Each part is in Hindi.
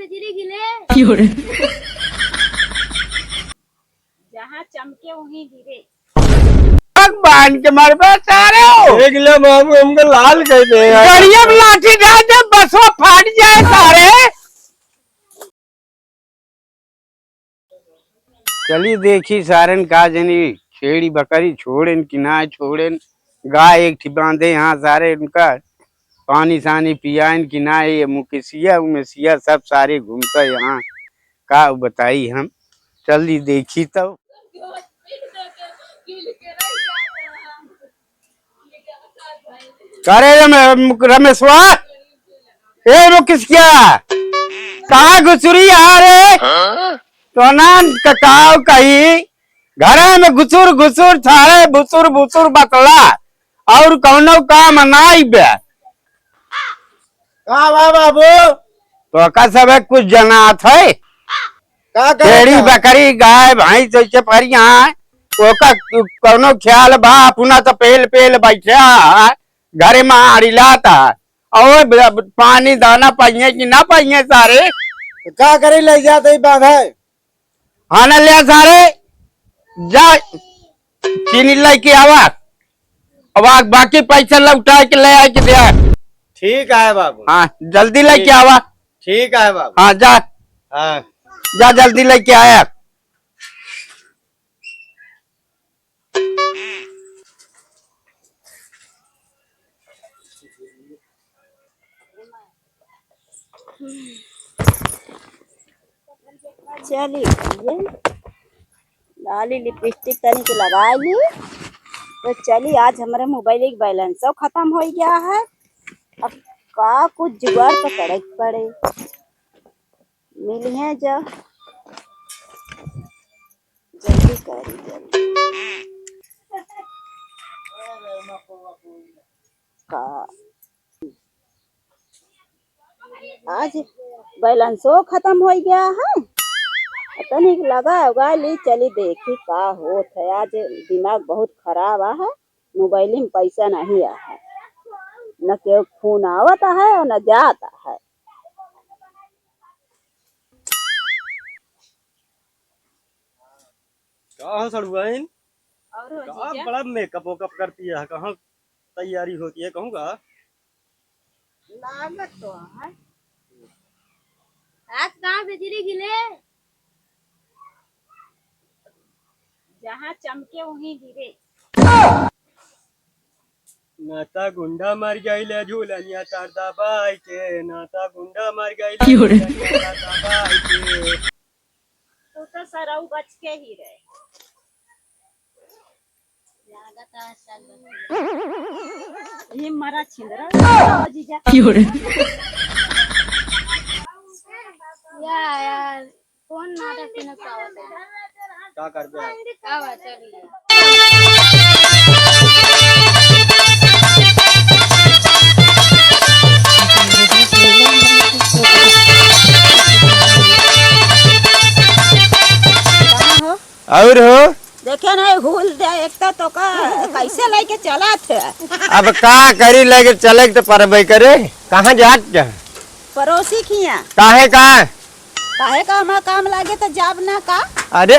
बिजली गिरे जहाँ चमके वहीं गिरे। बांध के मरबे सारे हो। एक ले बाबू हमको लाल कह दे गड़िया में लाठी डाल दे बसवा फाट जाए सारे। चली देखी सारन का जनी छेड़ी बकरी छोड़ेन कि ना छोड़ेन। गाय एक बांधे यहाँ सारे उनका पानी सानी पियान कि ना। ये मुकेशिया उमेशिया सब सारे घूमता यहाँ का बताई हम। चली देखी तो करे रमेशवा ए मुकेशिया कहाँ घुसुरी आ रे तो ना ककाओ कही घरे में घुसुर घुसुर थारे भुसुर भुसुर बकला और कौनो काम नाई बे। बाबू तो का सब कुछ जनात है छेड़ी बकरी गाय भैंस जैसे परिया ओका कौनो ख्याल बा अपना तो पेल पेल बैठा घरे में आड़ी लाता और पानी दाना पाइए कि ना पाइए सारे। क्या करे ले जाते बांधा आना लिया सारे जा चीनी लेके आवा अब बाकी पैसा लौटा के ले आके दिया। ठीक है बाबू। हाँ जल्दी लेके आवा। ठीक है बाबू। हाँ जा हाँ जा जल्दी लेके आया। चलिए लाली लिपस्टिक तनी के लगा ली तो चली आज हमारे मोबाइल एक बैलेंस खत्म हो गया है। अब का कुछ जुगाड़ तो करे पड़े मिली है जो जल्दी करी जल्दी का आज बैलेंसो खत्म हो गया है। पता नहीं लगा होगा ली चली देखी का होत है। आज दिमाग बहुत खराब है मोबाइल में पैसा नहीं आ है न के फोन आवता है और न जाता है। कहाँ सड़ुआइन और कहाँ बड़ा मेकअप वेकअप करती है कहाँ तैयारी होती है कहूँगा लागत तो है आज कहाँ बिजली गिरे जहाँ चमके वहीं गिरे। नाता गुंडा मर गई ले झूलनिया तार दबाई के नाता गुंडा मर गई ले झूलनिया तार दबाई के। तो सरऊ बच के ही रहे। ये मरा छिंदरा जीजा यार कौन नाटक में क्या कर दे और हो देखे नहीं भूल दे एक तो का कैसे लेके चला थे। अब का करी लेके चले तो परबे करे कहाँ जात जा पड़ोसी खिया काहे का हमारा काम लागे तो जाब ना का। अरे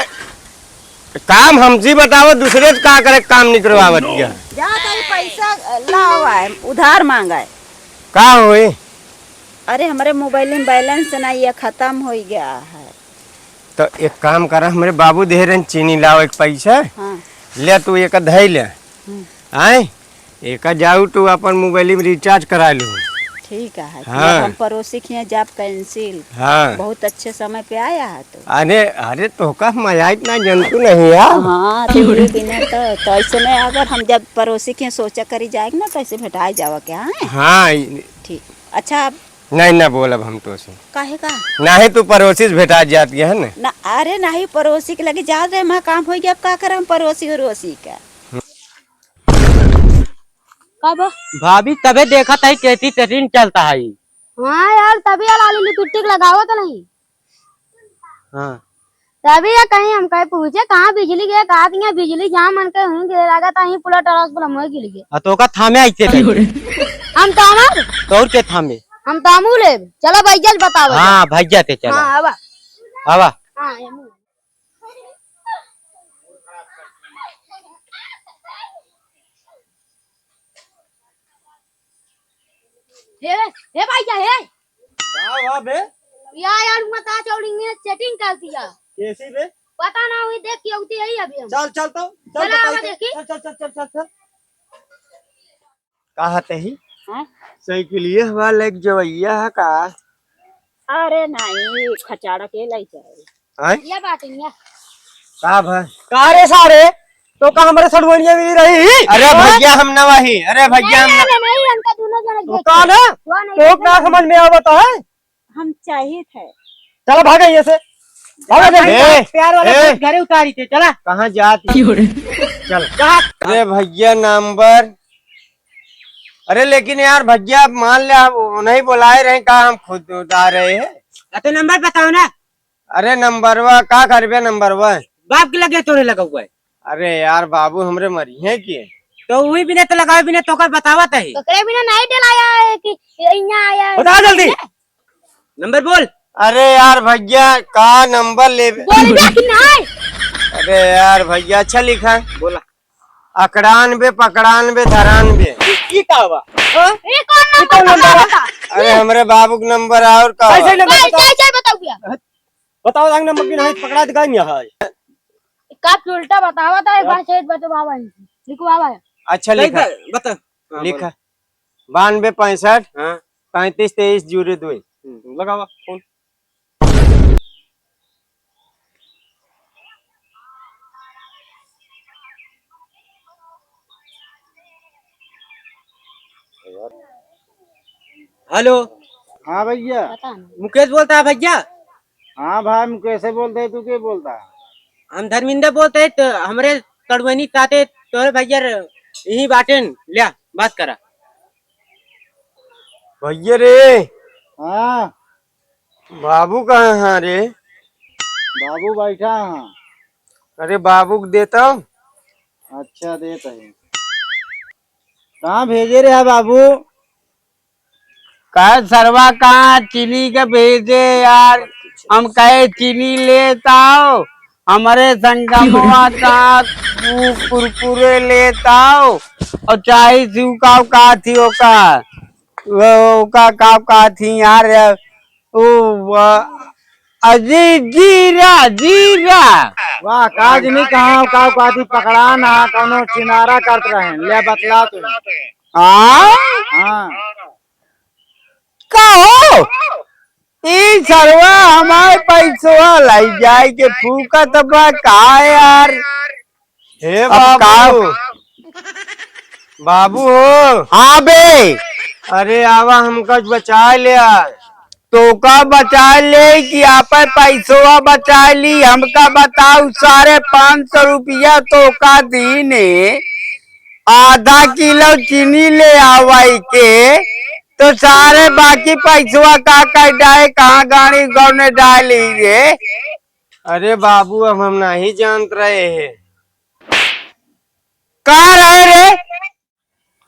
काम हमसे बताओ दूसरे से का करे काम नहीं करवावत क्या जा तो पैसा लावा है उधार मांगा है का होए। अरे हमारे मोबाइल में बैलेंस नहीं है खत्म हो गया है। तो एक काम करा हमारे बाबू दे रहे चीनी लाओ एक पैसा हाँ। ले तू एक धई ले आए एक जाऊ तू अपन मोबाइल में रिचार्ज करा लू। ठीक है हाँ। हम पड़ोसी के यहाँ जाप कैंसिल हाँ बहुत अच्छे समय पे आया है तो। अरे अरे तो का मजा इतना जंतु नहीं यार। हाँ तेरे बिना तो ऐसे में अगर हम जब पड़ोसी के यहाँ सोचा करी जाएगी ना तो ऐसे भेटाई जावा क्या है। हाँ ठीक अच्छा नहीं ना बोल अब हम तो से काहे का नहीं तू पड़ोसी से भेटा जाती है ना। अरे नहीं पड़ोसी के लगे जा रहे वहाँ काम हो गया अब का करे हम पड़ोसी का कब भाभी तबे देखा था कैसी ट्रेन चलता है। हाँ यार तभी लाली लिपस्टिक लगाओ तो नहीं। हाँ तभी या कहीं हम कहीं पूछे कहाँ बिजली गया कहा दिया बिजली जहाँ मन के हुई गिर लगा था पूरा टरस पर हम गिर गए। तो का थामे आइते थे हम तो हमार तो और के थामे हम तामू ले चलो भैया बताओ। हाँ भैया ते चलो। हाँ आवा आवा। हाँ हे भैया हे वाह बे यार मता चौड़ी में सेटिंग कर दिया। कैसी बे? पता ना हुई देख के उठी है अभी हम। चल चल तो चल चला आवा बताइए। देखी। चल चल चल चल चल चल कहते ही हाँ? साइकिलिए हवा लग जवैया है का? अरे नहीं खचाड़ा के लाई जाए। हैं? ये बात नहीं है। का भाई? का रे सारे? तो का हमारे सड़वनिया मिली रही? अरे भैया हम न वही, अरे भैया हम नहीं नहीं हमका दोनों जने तो का ना? तो ना समझ में आवता है? हम चाहिए थे। चलो भागे यहाँ से। भागे ए, प्यार वाला ए। बात घरे उतारी थे चला। कहाँ जाती? चल। अरे भैया नंबर, अरे लेकिन यार भैया मान ले आप नहीं बुलाए रहे का, हम खुद उतार रहे हैं। तो नंबर बताओ ना। अरे नंबरवा का करबे नंबरवा? बाप के लगे तोरे लगा हुआ है। अरे यार बाबू हमरे मरी है कि तो वही बिना तो लगाए बिना तो कर बतावत है। ककरे बिना नहीं डलाया है कि यहाँ आया है। बता जल्दी। नंबर बोल। अरे यार भैया का नंबर ले? बोल दे कि नहीं। अरे यार भैया अच्छा लिखा है। बोला 91 95 93। की का हुआ? ये कौन नंबर बता। अरे हमरे बाबू का नंबर और का कैसे नंबर बताओ? कैसे बताओ भैया। बताओ रंग नंबर की नहीं पकड़ा दिखा नहीं है। का उल्टा बतावा था एक बार सेठ बतावा लिखो बाबा। अच्छा लिखा बता। लिखा 92 65 हाँ 35 23 02। लगावा फोन। हेलो हाँ भैया। पता नहीं। मुकेश बोलता है भैया। हाँ भाई मैं कैसे बोलते है, तू क्या बोलता है? हम धर्मिंदर बोलते है, तो हमारे तड़वनी ताते तोरे भैया यही बाटेन लिया बात करा। भैया रे हाँ बाबू कहाँ है रे? बाबू बैठा हाँ। अरे बाबू को देता हूँ। अच्छा देता है। कहाँ भेजे रे है बाबू? कह सरवा कहाँ चीनी के भेजे यार, हम कहे चीनी लेता हो, हमारे संगमवा का कुरकुरे लेता हो और चाहे सिवका का थी ओका वो का थी यार वो अजी जीरा जीरा। वाह काज नहीं कहाँ का कादी पकड़ा ना कौनो किनारा करत रहे ले बतला तू। हाँ कहो ई सरवा हमारे पैसवा लाई जाए के फूकत बा का यार। हे बाबू बाबू हो। हाँ बे। अरे आवा हमका बचा लिया। तो का बचा ले कि आप पैसवा बचा ली? हमका बताओ 550 रुपया तो का दीने आधा किलो चीनी ले आवाई के तो सारे बाकी पैसवा का डाले कहाँ गाड़ी गौने डाली रे? अरे बाबू अब हम नहीं जानत रहे हैं। कहाँ रहे रे?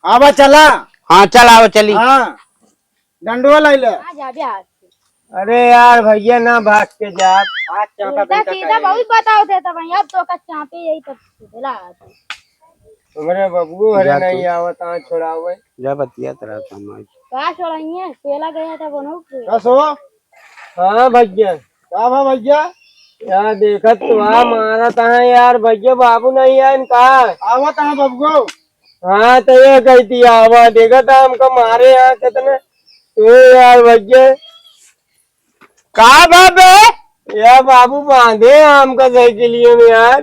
आवा चला। हाँ चल आओ चली। हाँ डंडुआ लाई ले। आ जा भी आज अरे यार भैया ना भाग के जा। उल्टा सीधा बहुत बताओ थे तब अब तो का चाहते यही तो दिला। तुम्हारे बबू हरे नहीं आवत आ छोड़ावे जा बतिया तरह समझ का छोड़ाइए पहला गया था बनो। कसो हाँ भैया का भा भैया? यार देखत तो मारा था यार भैया बाबू नहीं है इनका। आवत है बबगो। हाँ तो ये कहती आवा देखा था हमको मारे यहाँ कितने तो यार भैया का बाबे यार बाबू बांधे हमका साइकिलियों में यार।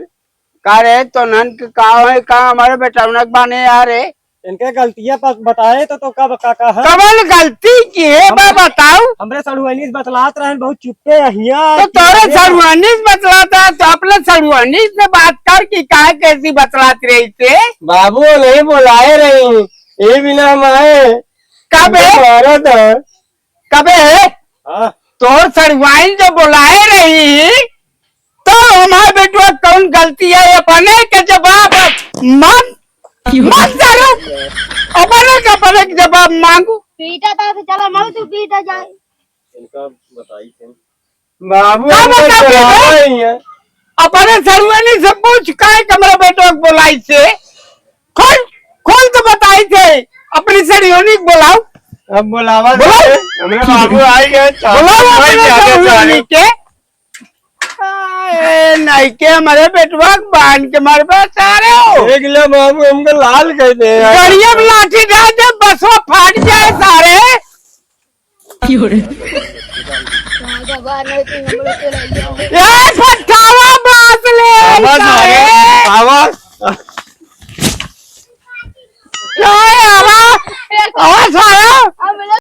का रे तो नन के का है का हमारे बेटा बाने यार है इनके गलतियां बताए तो कब काका है? कबल गलती की है बा बताओ। हमरे सड़ुआनी बतलात रहे बहुत चुपके हिया। तो तोरे सड़ुआनी बतलाता तो अपने सड़ुआनी से बात कर कि का कैसी बतलाती रही थे? बाबू नहीं बुलाए रही ये बिना हम आए कबे कबे हाँ तोर सड़ुआनी जो बुलाए रही तो हमारे बेटुआ कौन गलती है अपने के जवाब मन मत करो अपने का जवाब मांगू। पीटा था तो चलो मैं तू पीटा जाए। इनका बताई थे बाबू क्या हमने बता चला बेटे? रही है। अपने सरुआनी से पूछ काहे कमरा बेटो को बोलाई से खोल खोल तो बताई थे अपनी सरियोनी को बुलाओ अब बुलावा बुलाओ। दे। हमरे बाबू आई गए बुलाओ अपने सरुआनी के नहीं के हमारे बेटवा बांध के मारे पास आ रहे हो देख ले बाबू हमको लाल कह दे गड़िया में लाठी डाल दे बसवा फाट जाए सारे ए फटावा बात ले आवाज आ सारे। रही आवाज क्या है आवाज आवाज आया